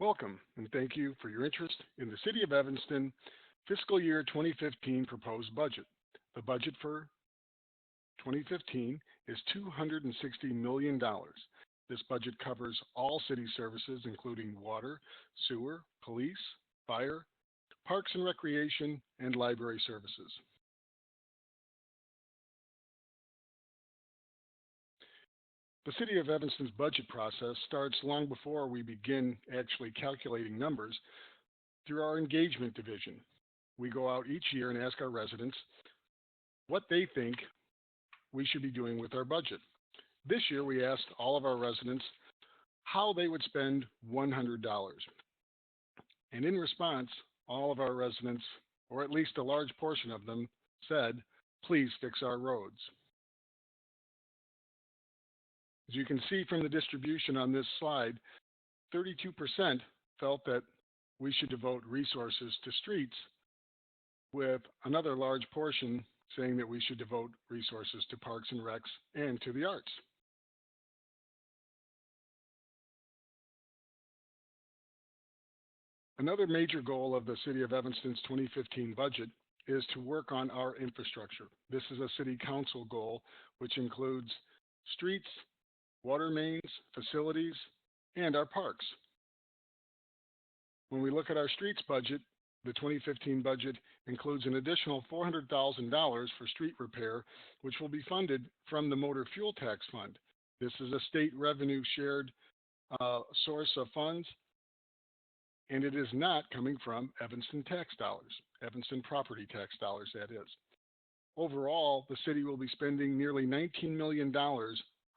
Welcome, and thank you for your interest in the City of Evanston Fiscal Year 2015 proposed budget. The budget for 2015 is $260 million. This budget covers all city services, including water, sewer, police, fire, parks and recreation, and library services. The City of Evanston's budget process starts long before we begin actually calculating numbers through our engagement division. We go out each year and ask our residents what they think we should be doing with our budget. This year, we asked all of our residents how they would spend $100. And in response, all of our residents, or at least a large portion of them, said, please fix our roads. As you can see from the distribution on this slide, 32% felt that we should devote resources to streets, with another large portion saying that we should devote resources to parks and recs and to the arts. Another major goal of the City of Evanston's 2015 budget is to work on our infrastructure. This is a City Council goal, which includes streets, water mains, facilities, and our parks. When we look at our streets budget, the 2015 budget includes an additional $400,000 for street repair, which will be funded from the Motor Fuel Tax Fund. This is a state revenue shared source of funds, and it is not coming from Evanston tax dollars, Evanston property tax dollars, that is. Overall, the city will be spending nearly $19 million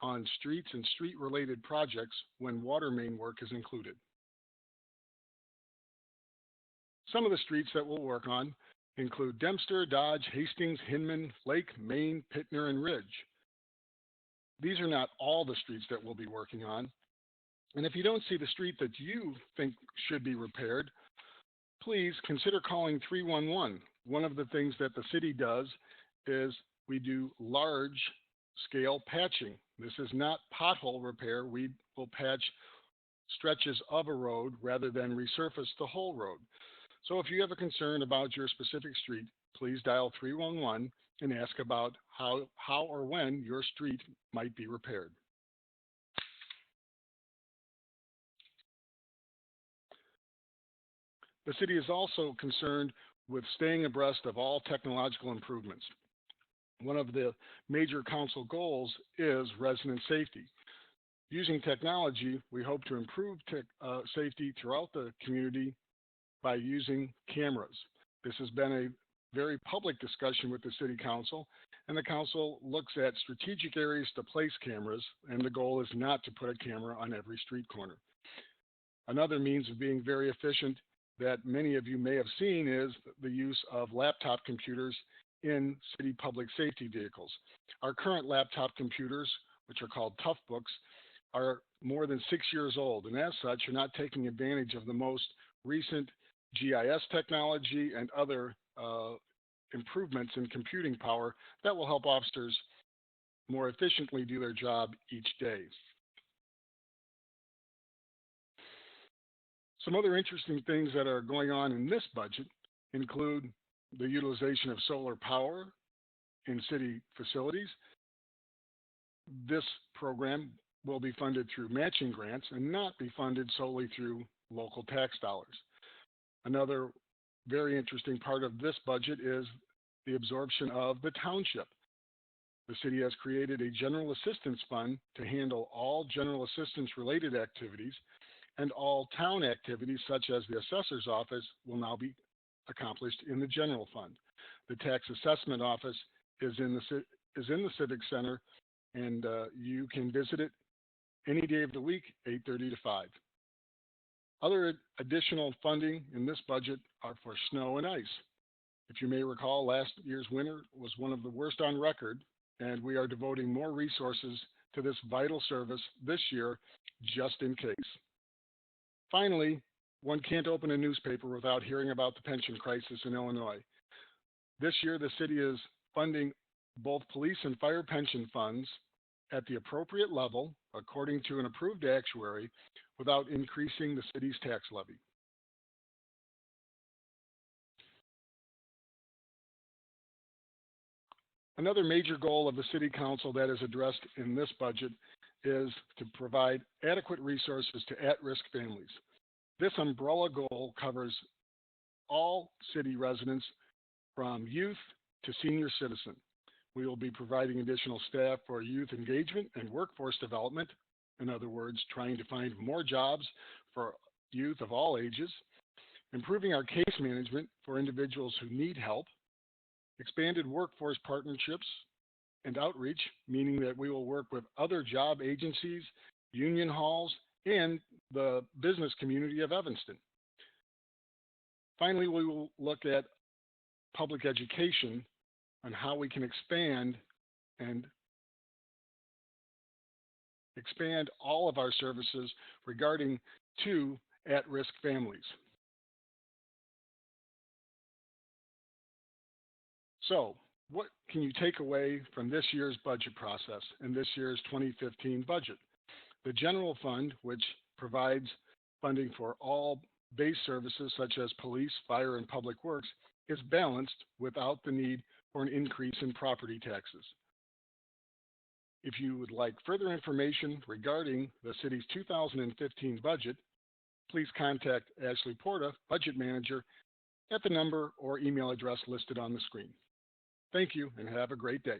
on streets and street-related projects when water main work is included. Some of the streets that we'll work on include Dempster, Dodge, Hastings, Hinman, Lake, Main, Pittner, and Ridge. These are not all the streets that we'll be working on. And if you don't see the street that you think should be repaired, please consider calling 311. One of the things that the city does is we do large scale patching. This is not pothole repair. We will patch stretches of a road rather than resurface the whole road. So if you have a concern about your specific street, please dial 311 and ask about how or when your street might be repaired. The city is also concerned with staying abreast of all technological improvements. One of the major council goals is resident safety. Using technology, we hope to improve safety throughout the community by using cameras. This has been a very public discussion with the City Council, and the Council looks at strategic areas to place cameras, and the goal is not to put a camera on every street corner. Another means of being very efficient that many of you may have seen is the use of laptop computers in city public safety vehicles. Our current laptop computers, which are called Toughbooks, are more than 6 years old, and as such are not taking advantage of the most recent GIS technology and other improvements in computing power that will help officers more efficiently do their job each day. Some other interesting things that are going on in this budget include the utilization of solar power in city facilities. This program will be funded through matching grants and not be funded solely through local tax dollars. Another very interesting part of this budget is the absorption of the township. The city has created a general assistance fund to handle all general assistance related activities, and all town activities such as the assessor's office will now be accomplished in the general fund. The tax assessment office is in the Civic Center, and you can visit it any day of the week, 8:30 to 5. Other additional funding in this budget are for snow and ice. If you may recall, last year's winter was one of the worst on record, and we are devoting more resources to this vital service this year just in case. Finally, one can't open a newspaper without hearing about the pension crisis in Illinois. This year, the city is funding both police and fire pension funds at the appropriate level according to an approved actuary without increasing the city's tax levy. Another major goal of the City Council that is addressed in this budget is to provide adequate resources to at-risk families. This umbrella goal covers all city residents from youth to senior citizen. We will be providing additional staff for youth engagement and workforce development. In other words, trying to find more jobs for youth of all ages, improving our case management for individuals who need help, expanded workforce partnerships and outreach, meaning that we will work with other job agencies, union halls, and the business community of Evanston. Finally, we will look at public education on how we can expand all of our services regarding to at-risk families. So, what can you take away from this year's budget process and this year's 2015 budget? The general fund, which provides funding for all base services such as police, fire, and public works, is balanced without the need for an increase in property taxes. If you would like further information regarding the city's 2015 budget, please contact Ashley Porta, Budget Manager, at the number or email address listed on the screen. Thank you and have a great day.